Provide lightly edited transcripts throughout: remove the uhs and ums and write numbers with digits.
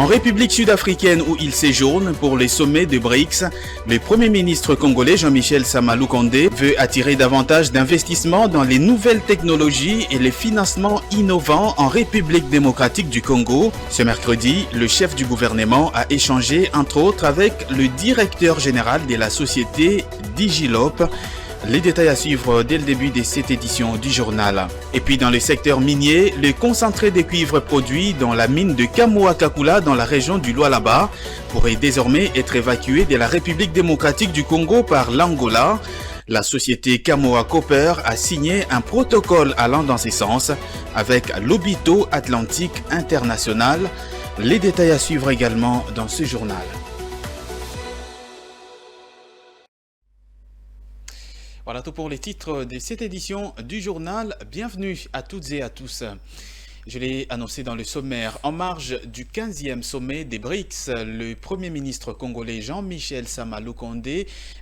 République sud-africaine où il séjourne pour les sommets de BRICS, le Premier ministre congolais Jean-Michel Sama Lukonde veut attirer davantage d'investissements dans les nouvelles technologies et les financements innovants en République démocratique du Congo. Ce mercredi, le chef du gouvernement a échangé entre autres avec le directeur général de la société Digilop. Les détails à suivre dès le début de cette édition du journal. Et puis dans le secteur minier, le concentré de cuivre produit dans la mine de Kamoa-Kakula dans la région du Lualaba pourrait désormais être évacué de la République démocratique du Congo par l'Angola. La société Kamoa Copper a signé un protocole allant dans ce sens avec l'Obito Atlantique International. Les détails à suivre également dans ce journal. Voilà tout pour les titres de cette édition du journal. Bienvenue à toutes et à tous. Je l'ai annoncé dans le sommaire. En marge du 15e sommet des BRICS, le Premier ministre congolais Jean-Michel Sama Lukonde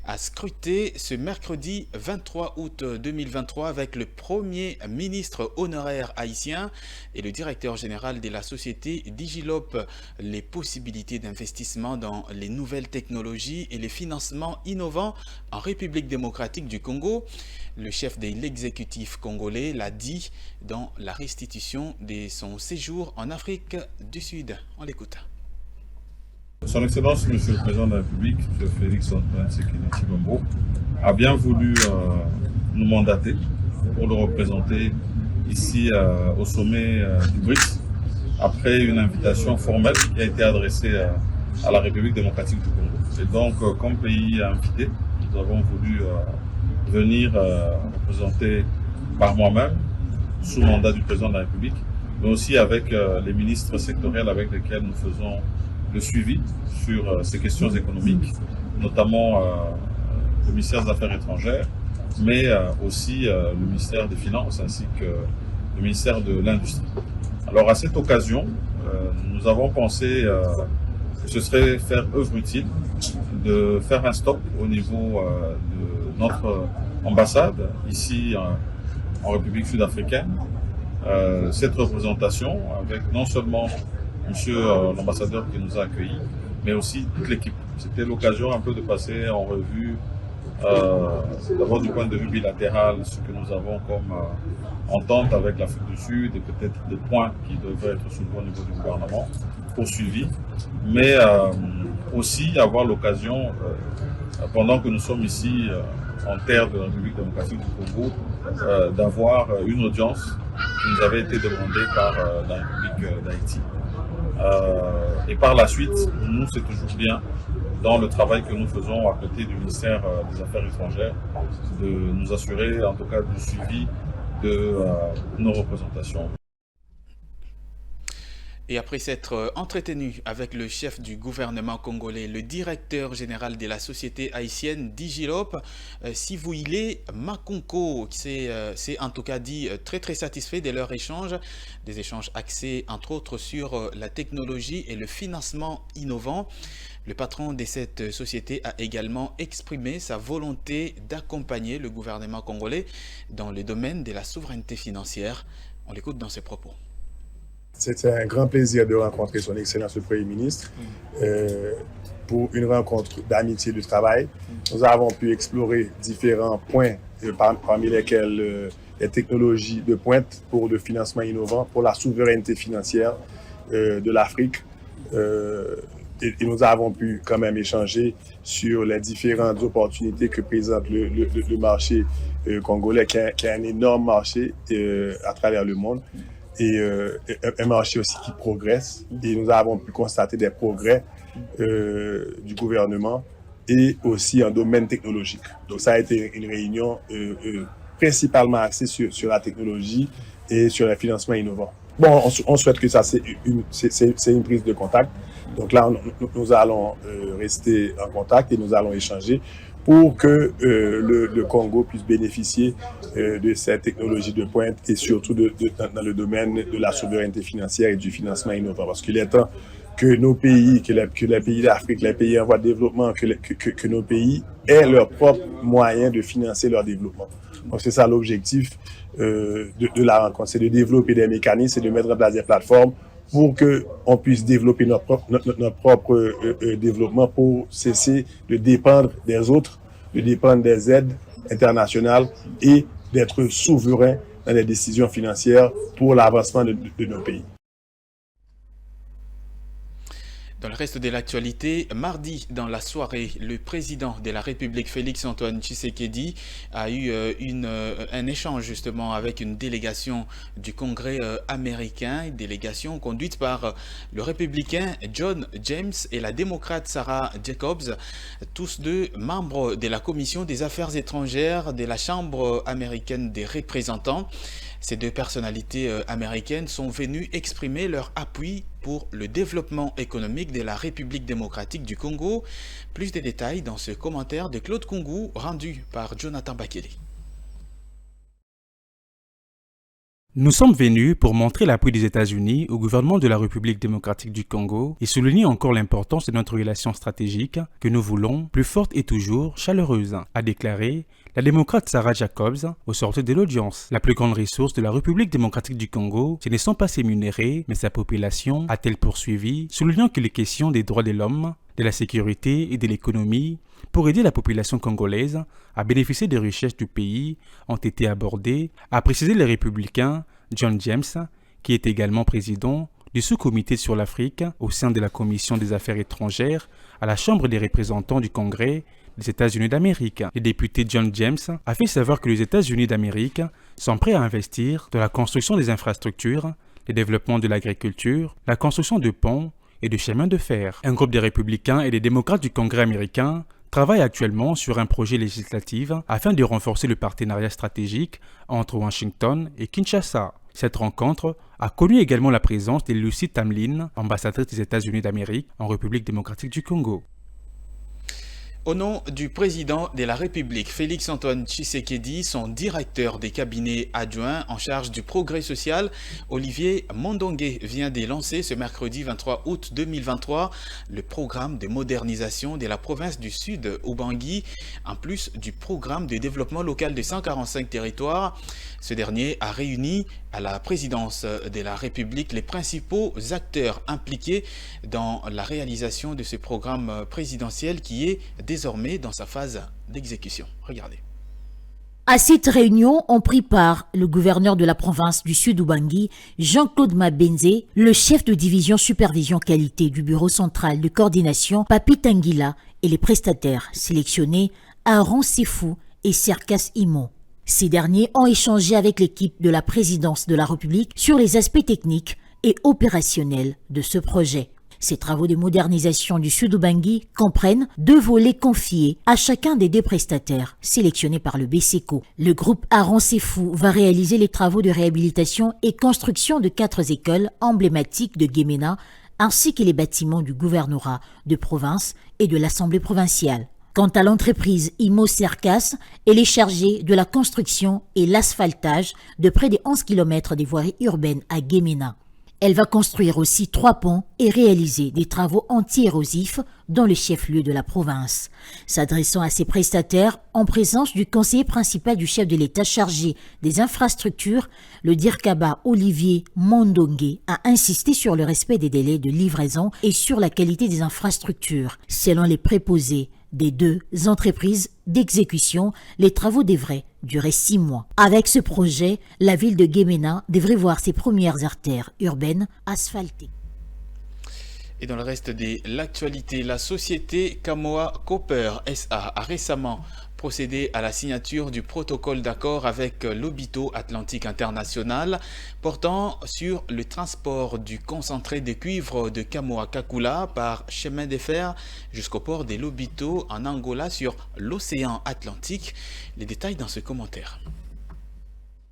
a scruté ce mercredi 23 août 2023 avec le Premier ministre honoraire haïtien et le directeur général de la société Digilop les possibilités d'investissement dans les nouvelles technologies et les financements innovants en République démocratique du Congo. Le chef de l'exécutif congolais l'a dit dans la restitution de son séjour en Afrique du Sud. On l'écoute. Son Excellence, Monsieur le Président de la République, M. Félix Antoine Tshisekedi Tshilombo, a bien voulu nous mandater pour le représenter ici au sommet du BRICS, après une invitation formelle qui a été adressée à la République démocratique du Congo. Et donc, comme pays invité, nous avons voulu venir représenter par moi-même, sous mandat du président de la République, mais aussi avec les ministres sectoriels avec lesquels nous faisons le suivi sur ces questions économiques, notamment le ministère des Affaires étrangères, mais aussi le ministère des Finances ainsi que le ministère de l'Industrie. Alors à cette occasion, nous avons pensé que ce serait faire œuvre utile de faire un stop au niveau de notre ambassade ici en République sud-africaine. Cette représentation avec non seulement monsieur l'ambassadeur qui nous a accueillis, mais aussi toute l'équipe. C'était l'occasion un peu de passer en revue, d'abord du point de vue bilatéral, ce que nous avons comme entente avec l'Afrique du Sud et peut-être des points qui devraient être soulevés au niveau du gouvernement, poursuivis, mais aussi avoir l'occasion, pendant que nous sommes ici en terre de la République démocratique du Congo, d'avoir une audience qui nous avait été demandée par la République d'Haïti. Et par la suite, nous, c'est toujours bien, dans le travail que nous faisons à côté du ministère des Affaires étrangères, de nous assurer en tout cas du suivi de nos représentations. Et après s'être entretenu avec le chef du gouvernement congolais, le directeur général de la société haïtienne Digilop, Sivuile Makonko, s'est en tout cas dit très satisfait de leur échange, des échanges axés entre autres sur la technologie et le financement innovant. Le patron de cette société a également exprimé sa volonté d'accompagner le gouvernement congolais dans le domaine de la souveraineté financière. On l'écoute dans ses propos. C'était un grand plaisir de rencontrer son Excellence le Premier ministre pour une rencontre d'amitié de travail. Nous avons pu explorer différents points, parmi lesquels les technologies de pointe pour le financement innovant, pour la souveraineté financière de l'Afrique. Et nous avons pu quand même échanger sur les différentes opportunités que présente le marché congolais, qui est un énorme marché à travers le monde. Et un marché aussi qui progresse. Et nous avons pu constater des progrès du gouvernement et aussi en domaine technologique. Donc ça a été une réunion principalement axée sur la technologie et sur le financement innovant. Bon, on souhaite que ça, c'est une prise de contact. Donc là, nous allons rester en contact et nous allons échanger pour que le Congo puisse bénéficier de cette technologie de pointe et surtout dans le domaine de la souveraineté financière et du financement innovant. Parce qu'il est temps que nos pays, que les pays d'Afrique, les pays en voie de développement, que nos pays aient leurs propres moyens de financer leur développement. Donc c'est ça l'objectif de la rencontre, c'est de développer des mécanismes et de mettre en place des plateformes pour qu'on puisse développer notre propre développement pour cesser de dépendre des autres, de dépendre des aides internationales et d'être souverain dans les décisions financières pour l'avancement de nos pays. Dans le reste de l'actualité, mardi dans la soirée, le président de la République Félix-Antoine Tshisekedi a eu un échange justement avec une délégation du Congrès américain, une délégation conduite par le républicain John James et la démocrate Sarah Jacobs, tous deux membres de la Commission des Affaires étrangères de la Chambre américaine des représentants. Ces deux personnalités américaines sont venues exprimer leur appui pour le développement économique de la République démocratique du Congo. Plus de détails dans ce commentaire de Claude Kungou rendu par Jonathan Bakele. Nous sommes venus pour montrer l'appui des États-Unis au gouvernement de la République démocratique du Congo et souligner encore l'importance de notre relation stratégique que nous voulons plus forte et toujours chaleureuse, a déclaré la démocrate Sarah Jacobs au sortir de l'audience. La plus grande ressource de la République démocratique du Congo, ce ne sont pas ses minéraux, mais sa population, a-t-elle poursuivi, soulignant que les questions des droits de l'homme, de la sécurité et de l'économie pour aider la population congolaise à bénéficier des richesses du pays ont été abordées, a précisé le républicain John James, qui est également président du sous-comité sur l'Afrique au sein de la Commission des Affaires étrangères à la Chambre des représentants du Congrès des États-Unis d'Amérique. Le député John James a fait savoir que les États-Unis d'Amérique sont prêts à investir dans la construction des infrastructures, le développement de l'agriculture, la construction de ponts et de chemins de fer. Un groupe des républicains et des démocrates du Congrès américain travaille actuellement sur un projet législatif afin de renforcer le partenariat stratégique entre Washington et Kinshasa. Cette rencontre a connu également la présence de Lucy Tamlin, ambassadrice des États-Unis d'Amérique en République démocratique du Congo. Au nom du président de la République, Félix-Antoine Tshisekedi, son directeur des cabinets adjoints en charge du progrès social, Olivier Mondongué, vient de lancer ce mercredi 23 août 2023 le programme de modernisation de la province du Sud, Ubangui, en plus du programme de développement local de 145 territoires. Ce dernier a réuni à la présidence de la République les principaux acteurs impliqués dans la réalisation de ce programme présidentiel qui est désormais dans sa phase d'exécution. Regardez. À cette réunion ont pris part le gouverneur de la province du Sud Ubangui, Jean-Claude Mabenze, le chef de division supervision qualité du bureau central de coordination, Papi Tanguila, et les prestataires sélectionnés, Aaron Sifou et Serkas Imo. Ces derniers ont échangé avec l'équipe de la présidence de la République sur les aspects techniques et opérationnels de ce projet. Ces travaux de modernisation du Sud Ubangui comprennent 2 volets confiés à chacun des 2 prestataires sélectionnés par le BCECO. Le groupe Aaron Sefou va réaliser les travaux de réhabilitation et construction de 4 écoles emblématiques de Guémena ainsi que les bâtiments du gouvernorat de province et de l'Assemblée provinciale. Quant à l'entreprise Imo Serkas, elle est chargée de la construction et l'asphaltage de près de 11 km des voiries urbaines à Guémena. Elle va construire aussi 3 ponts et réaliser des travaux anti-érosifs dans le chef-lieu de la province. S'adressant à ses prestataires, en présence du conseiller principal du chef de l'État chargé des infrastructures, le Dirkaba Olivier Mondongué a insisté sur le respect des délais de livraison et sur la qualité des infrastructures. Selon les préposés des 2 entreprises d'exécution, les travaux devraient durer 6 mois. Avec ce projet, la ville de Guémena devrait voir ses premières artères urbaines asphaltées. Et dans le reste de l'actualité, la société Kamoa Copper SA a récemment procédé à la signature du protocole d'accord avec l'Obito Atlantique International portant sur le transport du concentré de cuivre de Kamoa Kakula par chemin de fer jusqu'au port de l'Obito en Angola sur l'océan Atlantique. Les détails dans ce commentaire.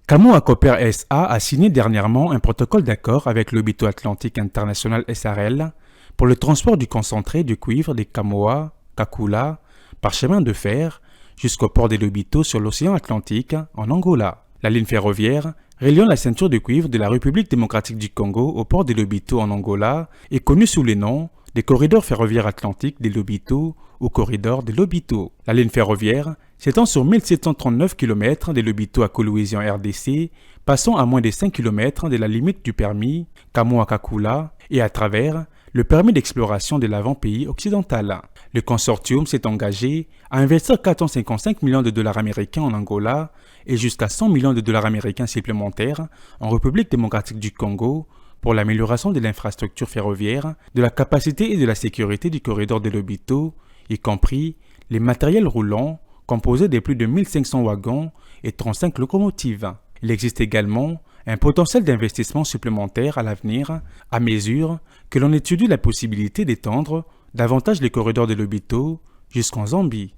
Kamoa Copper SA a signé dernièrement un protocole d'accord avec l'Obito Atlantique International SRL pour le transport du concentré de cuivre de Kamoa Kakula par chemin de fer jusqu'au port de l'Obito sur l'océan Atlantique en Angola. La ligne ferroviaire reliant la ceinture de cuivre de la République démocratique du Congo au port de l'Obito en Angola est connue sous le nom des corridors ferroviaires atlantiques des Lobito au corridor des Lobito. La ligne ferroviaire s'étend sur 1739 km des Lobito à Kolwezi en RDC, passant à moins de 5 km de la limite du permis Kamo-Akakula et à travers le permis d'exploration de l'avant-pays occidental. Le consortium s'est engagé à investir 455 millions de dollars américains en Angola et jusqu'à 100 millions de dollars américains supplémentaires en République démocratique du Congo pour l'amélioration de l'infrastructure ferroviaire, de la capacité et de la sécurité du corridor des Lobito, y compris les matériels roulants composés de plus de 1500 wagons et 35 locomotives. Il existe également un potentiel d'investissement supplémentaire à l'avenir à mesure que l'on étudie la possibilité d'étendre davantage les corridors de Lobito jusqu'en Zambie.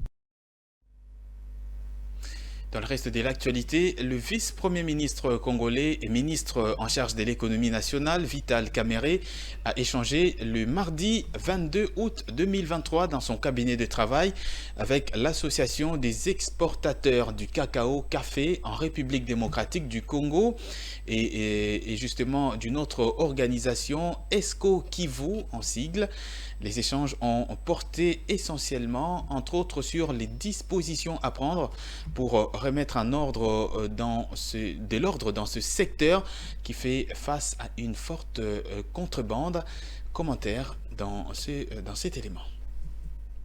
Dans le reste de l'actualité, le vice-premier ministre congolais et ministre en charge de l'économie nationale, Vital Kamerhe, a échangé le mardi 22 août 2023 dans son cabinet de travail avec l'Association des exportateurs du cacao-café en République démocratique du Congo et justement d'une autre organisation, ESCO Kivu en sigle. Les échanges ont porté essentiellement, entre autres, sur les dispositions à prendre pour remettre en ordre de l'ordre dans ce secteur qui fait face à une forte contrebande. Commentaire dans cet élément.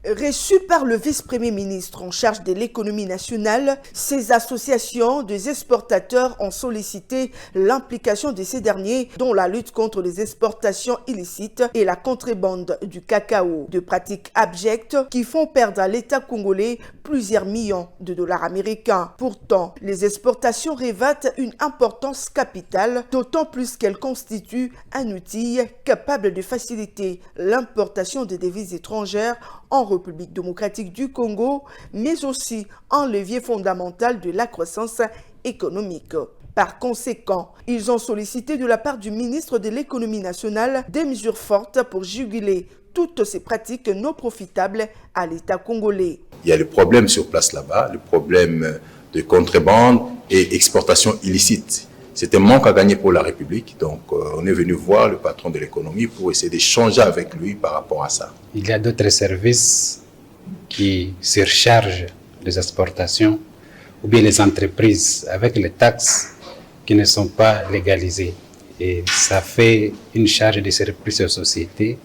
Reçu par le vice-premier ministre en charge de l'économie nationale, ces associations des exportateurs ont sollicité l'implication de ces derniers dans la lutte contre les exportations illicites et la contrebande du cacao, de pratiques abjectes qui font perdre à l'État congolais plusieurs millions de dollars américains. Pourtant, les exportations revêtent une importance capitale, d'autant plus qu'elles constituent un outil capable de faciliter l'importation des devises étrangères en République démocratique du Congo, mais aussi un levier fondamental de la croissance économique. Par conséquent, ils ont sollicité de la part du ministre de l'économie nationale des mesures fortes pour juguler toutes ces pratiques non profitables à l'État congolais. Il y a le problème sur place là-bas, le problème de contrebande et exportation illicite. C'est un manque à gagner pour la République, donc on est venu voir le patron de l'économie pour essayer d'échanger avec lui par rapport à ça. Il y a d'autres services qui surchargent les exportations ou bien les entreprises avec les taxes qui ne sont pas légalisées. Et ça fait une charge de surplus aux sociétés.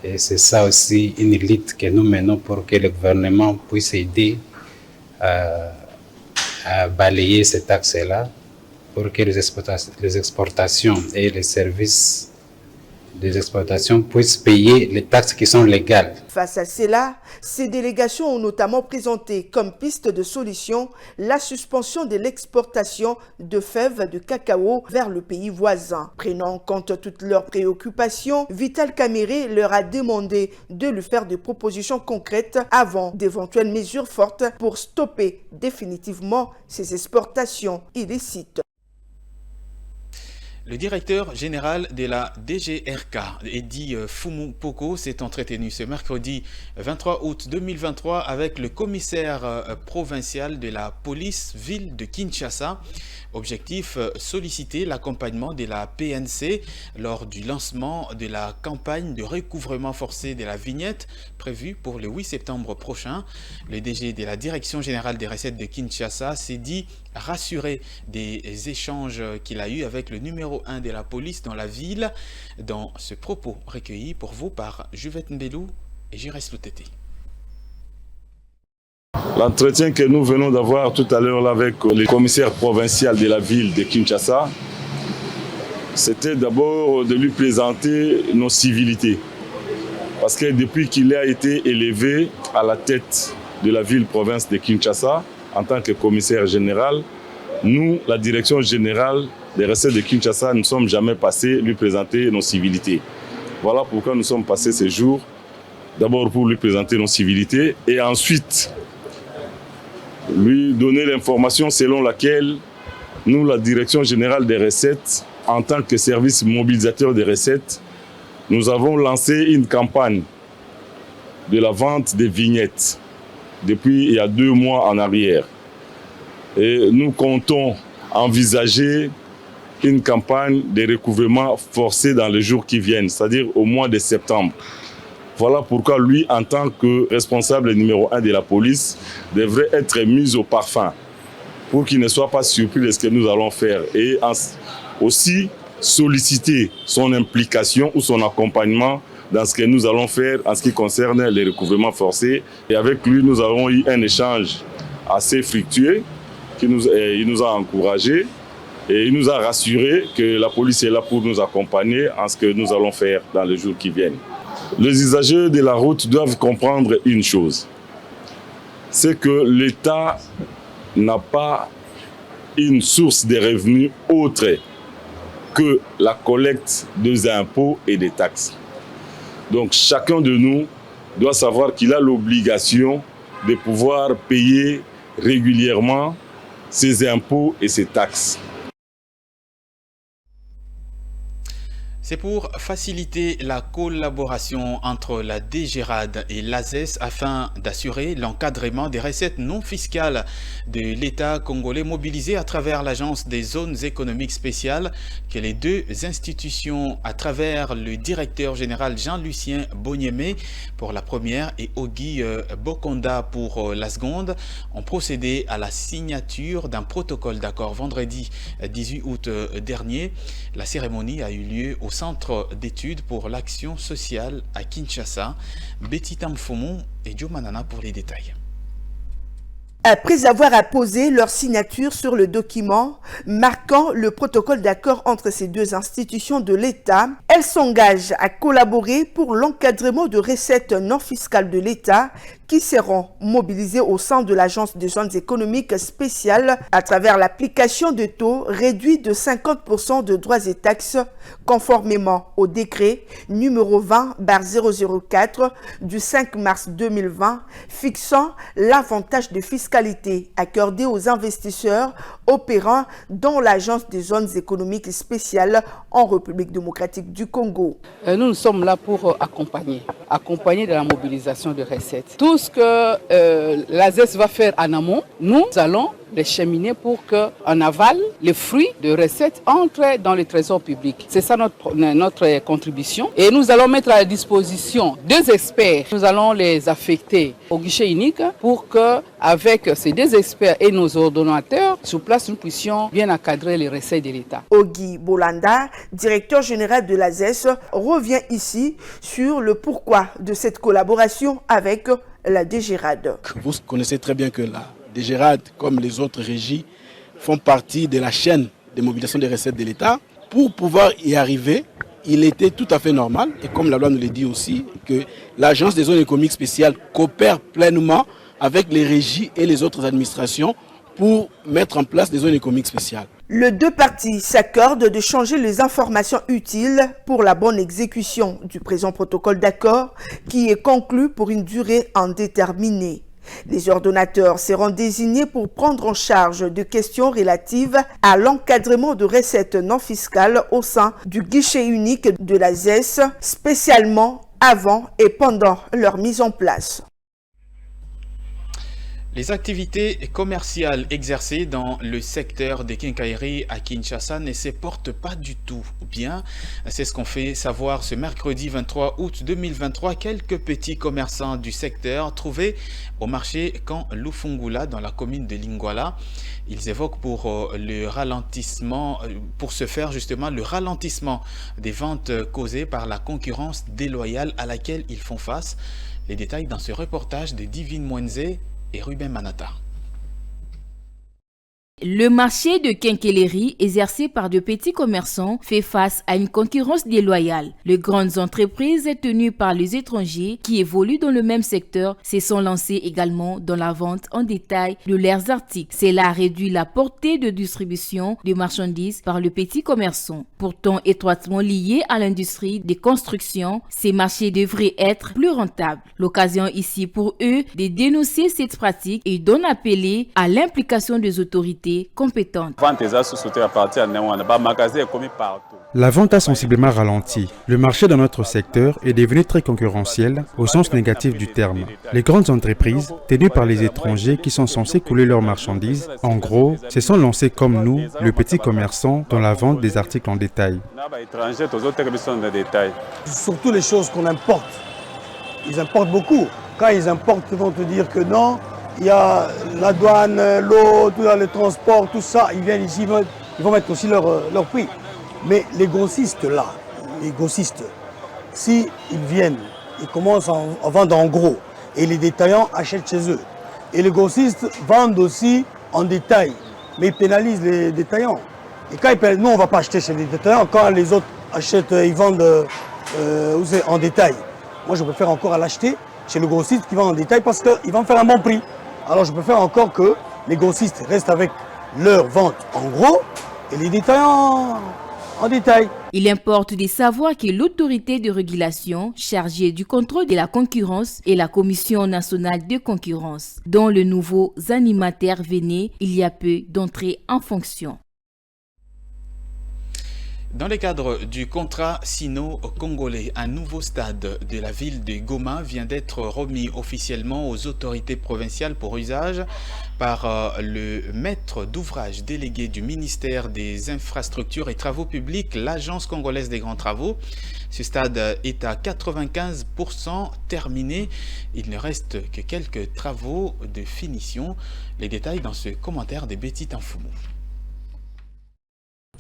Et c'est ça aussi une lutte que nous menons pour que le gouvernement puisse aider à balayer ces taxes-là, pour que les exportations et les services des exportations puissent payer les taxes qui sont légales. Face à cela, ces délégations ont notamment présenté comme piste de solution la suspension de l'exportation de fèves de cacao vers le pays voisin. Prenant en compte toutes leurs préoccupations, Vital Kamerhe leur a demandé de lui faire des propositions concrètes avant d'éventuelles mesures fortes pour stopper définitivement ces exportations illicites. Le directeur général de la DGRK, Eddy Fumu-Poko, s'est entretenu ce mercredi 23 août 2023 avec le commissaire provincial de la police ville de Kinshasa. Objectif, solliciter l'accompagnement de la PNC lors du lancement de la campagne de recouvrement forcé de la vignette prévue pour le 8 septembre prochain. Le DG de la Direction générale des recettes de Kinshasa s'est dit rassuré des échanges qu'il a eus avec le numéro 1 de la police dans la ville. Dans ce propos recueilli pour vous par Juvette Mbelou et Jires Loutete. L'entretien que nous venons d'avoir tout à l'heure avec le commissaire provincial de la ville de Kinshasa, c'était d'abord de lui présenter nos civilités. Parce que depuis qu'il a été élevé à la tête de la ville-province de Kinshasa, en tant que commissaire général, nous, la direction générale des recettes de Kinshasa, ne sommes jamais passés lui présenter nos civilités. Voilà pourquoi nous sommes passés ces jours, d'abord pour lui présenter nos civilités et ensuite lui donner l'information selon laquelle nous, la Direction générale des recettes, en tant que service mobilisateur des recettes, nous avons lancé une campagne de la vente des vignettes depuis il y a 2 mois en arrière. Et nous comptons envisager une campagne de recouvrement forcé dans les jours qui viennent, c'est-à-dire au mois de septembre. Voilà pourquoi lui, en tant que responsable numéro 1 de la police, devrait être mis au parfum pour qu'il ne soit pas surpris de ce que nous allons faire et aussi solliciter son implication ou son accompagnement dans ce que nous allons faire en ce qui concerne les recouvrements forcés. Et avec lui, nous avons eu un échange assez fructueux. Il nous a encouragés et il nous a rassuré que la police est là pour nous accompagner en ce que nous allons faire dans les jours qui viennent. Les usagers de la route doivent comprendre une chose, c'est que l'État n'a pas une source de revenus autre que la collecte des impôts et des taxes. Donc chacun de nous doit savoir qu'il a l'obligation de pouvoir payer régulièrement ses impôts et ses taxes. C'est pour faciliter la collaboration entre la DGRAD et l'ASES afin d'assurer l'encadrement des recettes non fiscales de l'État congolais mobilisées à travers l'Agence des zones économiques spéciales que les deux institutions, à travers le directeur général Jean-Lucien Bonyemé pour la première et Ogi Bokonda pour la seconde, ont procédé à la signature d'un protocole d'accord vendredi 18 août dernier. La cérémonie a eu lieu au Centre d'études pour l'action sociale à Kinshasa. Betty Tamfomon et Joe Manana pour les détails. Après avoir apposé leur signature sur le document marquant le protocole d'accord entre ces deux institutions de l'État, elles s'engagent à collaborer pour l'encadrement de recettes non fiscales de l'État qui seront mobilisées au sein de l'Agence des zones économiques spéciales à travers l'application de taux réduits de 50% de droits et taxes conformément au décret numéro 20/004 du 5 mars 2020 fixant l'avantage de fiscalité accordé aux investisseurs opérant dans l'Agence des zones économiques spéciales en République démocratique du Congo. Nous sommes là pour accompagner de la mobilisation de recettes. Tout ce que l'ASES va faire en amont, nous allons les cheminer pour qu'en aval, les fruits de recettes entrent dans le trésor public. C'est ça notre contribution. Et nous allons mettre à la disposition deux experts. Nous allons les affecter au guichet unique pour qu'avec ces deux experts et nos ordonnateurs, sur place, nous puissions bien encadrer les recettes de l'État. Ogi Bolanda, directeur général de l'ASES, revient ici sur le pourquoi de cette collaboration avec la DGRAD. Vous connaissez très bien que la DGRAD, comme les autres régies, font partie de la chaîne de mobilisation des recettes de l'État. Pour pouvoir y arriver, il était tout à fait normal, et comme la loi nous le dit aussi, que l'Agence des zones économiques spéciales coopère pleinement avec les régies et les autres administrations pour mettre en place des zones économiques spéciales. Les deux parties s'accordent de changer les informations utiles pour la bonne exécution du présent protocole d'accord qui est conclu pour une durée indéterminée. Les ordonnateurs seront désignés pour prendre en charge de questions relatives à l'encadrement de recettes non fiscales au sein du guichet unique de l'ASES, spécialement avant et pendant leur mise en place. Les activités commerciales exercées dans le secteur des quincailleries à Kinshasa ne se portent pas du tout bien. C'est ce qu'on fait savoir ce mercredi 23 août 2023. Quelques petits commerçants du secteur trouvés au marché Camp Lufungula dans la commune de Lingwala. Ils évoquent pour ce faire justement le ralentissement des ventes causées par la concurrence déloyale à laquelle ils font face. Les détails dans ce reportage de Divine Mwenze et Ruben Manata. Le marché de quincaillerie exercé par de petits commerçants fait face à une concurrence déloyale. Les grandes entreprises tenues par les étrangers qui évoluent dans le même secteur se sont lancées également dans la vente en détail de leurs articles. Cela réduit la portée de distribution de marchandises par le petit commerçant. Pourtant étroitement liés à l'industrie des constructions, ces marchés devraient être plus rentables. L'occasion ici pour eux de dénoncer cette pratique et d'en appeler à l'implication des autorités compétentes. La vente a sensiblement ralenti. Le marché dans notre secteur est devenu très concurrentiel au sens négatif du terme. Les grandes entreprises, tenues par les étrangers qui sont censés couler leurs marchandises, en gros, se sont lancées comme nous, le petit commerçant, dans la vente des articles en détail. Surtout les choses qu'on importe ils importent beaucoup. Quand ils importent, ils vont te dire que non, il y a la douane, l'eau, tout le transport, tout ça, ils viennent ici, ils vont mettre aussi leur prix. Mais les grossistes là, si ils viennent, ils commencent à vendre en gros et les détaillants achètent chez eux. Et les grossistes vendent aussi en détail, mais ils pénalisent les détaillants. Et quand ils pénalisent, nous on ne va pas acheter chez les détaillants, quand les autres achètent, ils vendent en détail. Moi je préfère encore à l'acheter chez le grossiste qui vend en détail parce qu'il va me faire un bon prix. Alors je préfère encore que les grossistes restent avec leur vente en gros et les détaillants en détail. Il importe de savoir que l'autorité de régulation chargée du contrôle de la concurrence est la Commission nationale de concurrence, dont le nouveau animateur venait il y a peu d'entrer en fonction. Dans le cadre du contrat sino-congolais, un nouveau stade de la ville de Goma vient d'être remis officiellement aux autorités provinciales pour usage par le maître d'ouvrage délégué du ministère des Infrastructures et Travaux Publics, l'Agence congolaise des grands travaux. Ce stade est à 95% terminé. Il ne reste que quelques travaux de finition. Les détails dans ce commentaire de Betty Tanfumu.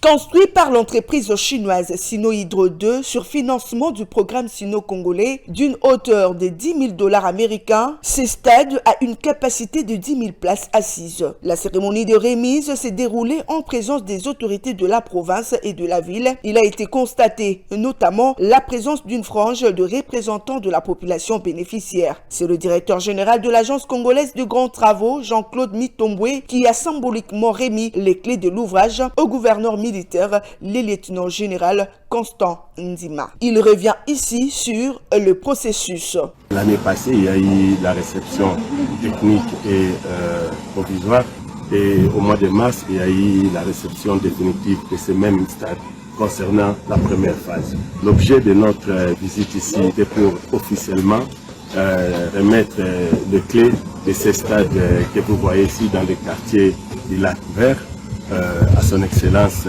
Construit par l'entreprise chinoise Sino-Hydro 2 sur financement du programme sino-congolais d'une hauteur de 10 000 $ américains, ce stade a une capacité de 10 000 places assises. La cérémonie de remise s'est déroulée en présence des autorités de la province et de la ville. Il a été constaté notamment la présence d'une frange de représentants de la population bénéficiaire. C'est le directeur général de l'agence congolaise de grands travaux, Jean-Claude Mitombwe, qui a symboliquement remis les clés de l'ouvrage au gouverneur militaire, le lieutenant général Constant Ndima. Il revient ici sur le processus. L'année passée, il y a eu la réception technique et provisoire, et au mois de mars, il y a eu la réception définitive de ce même stade concernant la première phase. L'objet de notre visite ici était pour officiellement remettre les clés de ce stade que vous voyez ici dans le quartier du Lac Vert à son excellence,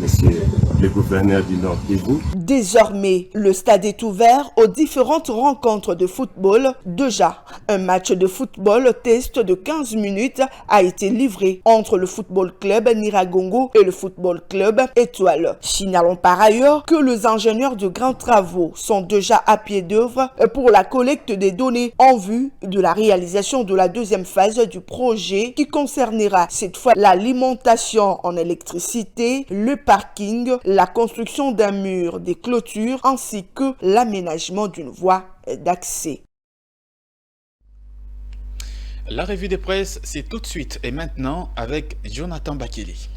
monsieur le gouverneur du Nord Kivu. Désormais, le stade est ouvert aux différentes rencontres de football. Déjà, un match de football test de 15 minutes a été livré entre le football club Niragongo et le football club Étoile. Signalons par ailleurs que les ingénieurs de grands travaux sont déjà à pied d'œuvre pour la collecte des données en vue de la réalisation de la deuxième phase du projet qui concernera cette fois l'alimentation en électricité, le parking, la construction d'un mur, des clôtures ainsi que l'aménagement d'une voie d'accès. La revue de presse, c'est tout de suite et maintenant avec Jonathan Bakili.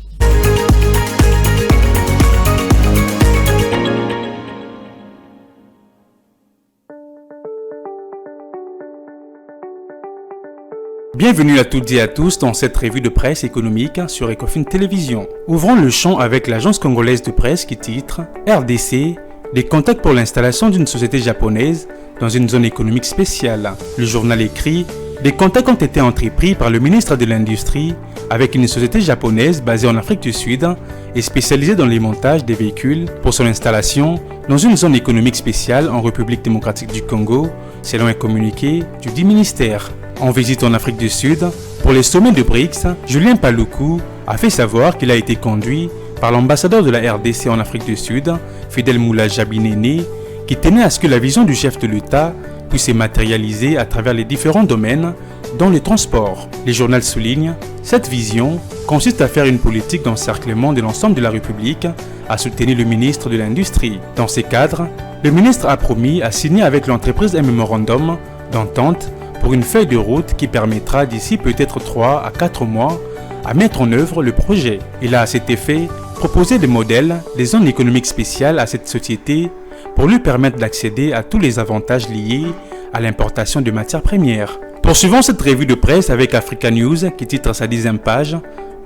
Bienvenue à toutes et à tous dans cette revue de presse économique sur Ecofin Télévision. Ouvrons le champ avec l'agence congolaise de presse qui titre RDC, des contacts pour l'installation d'une société japonaise dans une zone économique spéciale. Le journal écrit, des contacts ont été entrepris par le ministre de l'Industrie avec une société japonaise basée en Afrique du Sud et spécialisée dans les montages des véhicules pour son installation dans une zone économique spéciale en République démocratique du Congo, selon un communiqué du dit ministère. En visite en Afrique du Sud, pour les sommets de BRICS, Julien Paluku a fait savoir qu'il a été conduit par l'ambassadeur de la RDC en Afrique du Sud, Fidel Moula Jabinene, qui tenait à ce que la vision du chef de l'État puisse se matérialiser à travers les différents domaines, dont le transport. Les journaux soulignent, cette vision consiste à faire une politique d'encerclement de l'ensemble de la République, à soutenir le ministre de l'Industrie. Dans ces cadres, le ministre a promis à signer avec l'entreprise un mémorandum d'entente pour une feuille de route qui permettra d'ici peut-être 3 à 4 mois à mettre en œuvre le projet. Il a à cet effet proposé des modèles, des zones économiques spéciales à cette société pour lui permettre d'accéder à tous les avantages liés à l'importation de matières premières. Poursuivons cette revue de presse avec Africa News qui titre sa 10e page,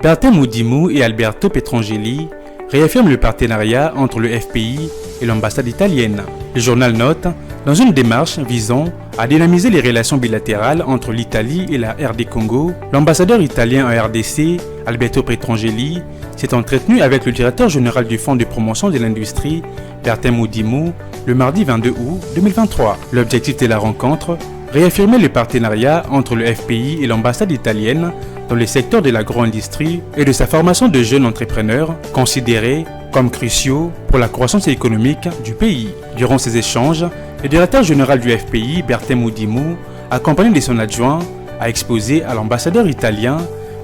Bertin Moudimu et Alberto Petrangeli réaffirment le partenariat entre le FPI et l'ambassade italienne. Le journal note, dans une démarche visant à dynamiser les relations bilatérales entre l'Italie et la RD Congo, l'ambassadeur italien en RDC, Alberto Petrangeli, s'est entretenu avec le directeur général du Fonds de promotion de l'industrie, Bertin Moudimou, le mardi 22 août 2023. L'objectif de la rencontre, réaffirmer le partenariat entre le FPI et l'ambassade italienne dans les secteurs de l'agro-industrie et de sa formation de jeunes entrepreneurs considérés comme cruciaux pour la croissance économique du pays. Durant ces échanges, le directeur général du FPI, Bertin Moudimou, accompagné de son adjoint, a exposé à l'ambassadeur italien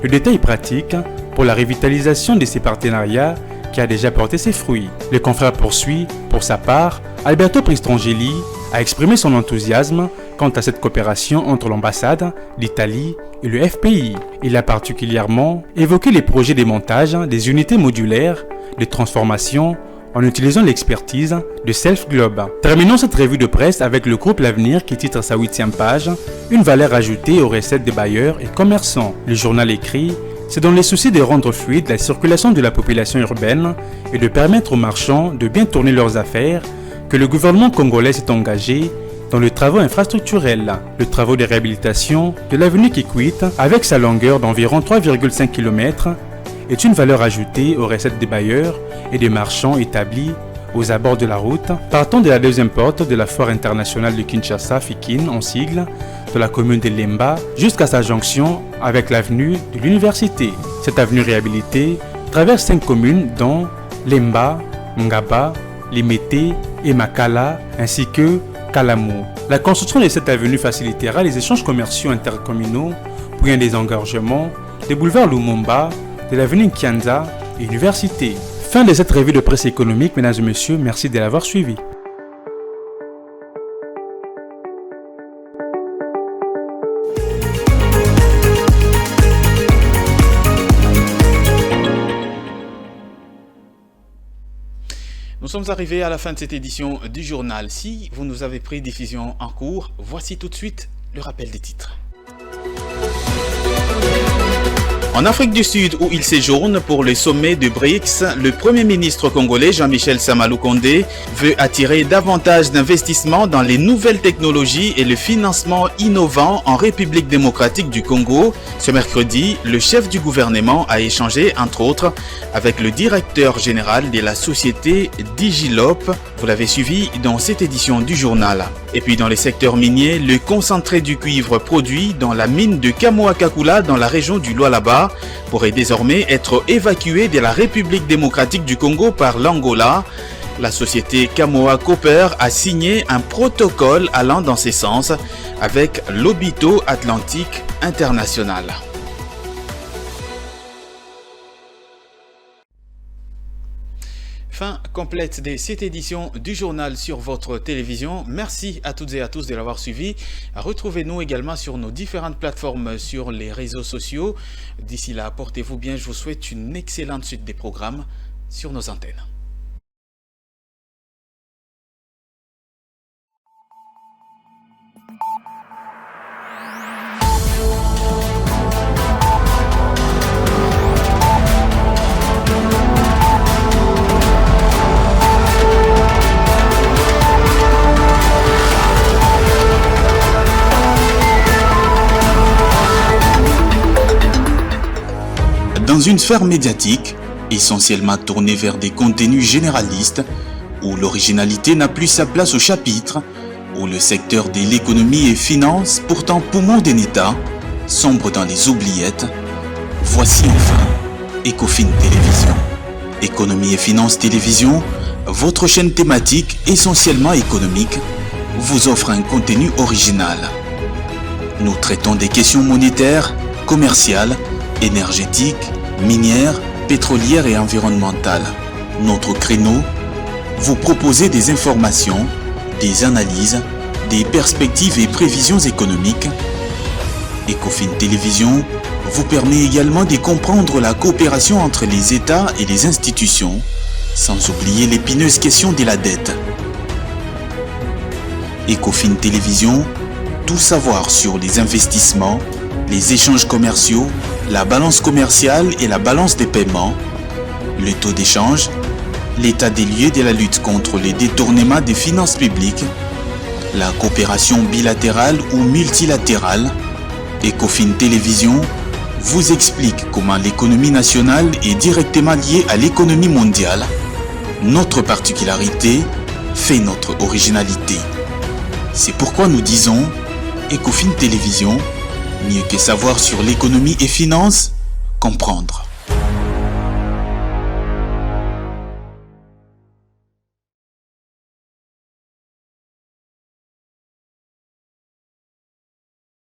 le détail pratique pour la revitalisation de ces partenariats qui a déjà porté ses fruits. Le confrère poursuit, pour sa part, Alberto Pristrangeli a exprimé son enthousiasme quant à cette coopération entre l'ambassade, l'Italie et le FPI. Il a particulièrement évoqué les projets de montage des unités modulaires de transformation en utilisant l'expertise de Self Globe. Terminons cette revue de presse avec le groupe L'Avenir qui titre sa 8e page « Une valeur ajoutée aux recettes des bailleurs et commerçants ». Le journal écrit « C'est dans les soucis de rendre fluide la circulation de la population urbaine et de permettre aux marchands de bien tourner leurs affaires que le gouvernement congolais s'est engagé dans le travaux infrastructurel. Le travaux de réhabilitation de l'avenue Kikwit, avec sa longueur d'environ 3,5 km, est une valeur ajoutée aux recettes des bailleurs et des marchands établis aux abords de la route, partant de la deuxième porte de la foire internationale de Kinshasa, Fikin en sigle, de la commune de Lemba, jusqu'à sa jonction avec l'avenue de l'université. Cette avenue réhabilitée traverse 5 communes dont Lemba, Ngaba, Limete et Makala, ainsi que Kalamu. La construction de cette avenue facilitera les échanges commerciaux intercommunaux pour un désengorgement des boulevards Lumumba, de l'avenue Kianza et Université. Fin de cette revue de presse économique, mesdames et messieurs, merci de l'avoir suivi. Nous sommes arrivés à la fin de cette édition du journal. Si vous nous avez pris diffusion en cours, voici tout de suite le rappel des titres. En Afrique du Sud, où il séjourne pour le sommet de BRICS, le Premier ministre congolais Jean-Michel Sama Lukonde veut attirer davantage d'investissements dans les nouvelles technologies et le financement innovant en République démocratique du Congo. Ce mercredi, le chef du gouvernement a échangé, entre autres, avec le directeur général de la société Digilop. Vous l'avez suivi dans cette édition du journal. Et puis dans les secteurs miniers, le concentré du cuivre produit dans la mine de Kamoa-Kakula dans la région du Lualaba pourrait désormais être évacué de la République démocratique du Congo par l'Angola. La société Kamoa Copper a signé un protocole allant dans ce sens avec l'Obito Atlantique International. Fin complète de cette édition du journal sur votre télévision. Merci à toutes et à tous de l'avoir suivi. Retrouvez-nous également sur nos différentes plateformes sur les réseaux sociaux. D'ici là, portez-vous bien. Je vous souhaite une excellente suite des programmes sur nos antennes. Dans une sphère médiatique, essentiellement tournée vers des contenus généralistes, où l'originalité n'a plus sa place au chapitre, où le secteur de l'économie et finance, pourtant poumon d'un État, sombre dans les oubliettes, voici enfin Ecofin Télévision. Économie et finance télévision, votre chaîne thématique essentiellement économique, vous offre un contenu original. Nous traitons des questions monétaires, commerciales, énergétiques, minières, pétrolières et environnementales. Notre créneau, vous proposer des informations, des analyses, des perspectives et prévisions économiques. Ecofin Télévision vous permet également de comprendre la coopération entre les États et les institutions, sans oublier l'épineuse question de la dette. Ecofin Télévision, tout savoir sur les investissements, les échanges commerciaux, la balance commerciale et la balance des paiements, le taux d'échange, l'état des lieux de la lutte contre les détournements des finances publiques, la coopération bilatérale ou multilatérale. Ecofin Télévision vous explique comment l'économie nationale est directement liée à l'économie mondiale, Notre particularité fait notre originalité. C'est pourquoi nous disons Ecofin Télévision, mieux que savoir sur l'économie et finances, comprendre.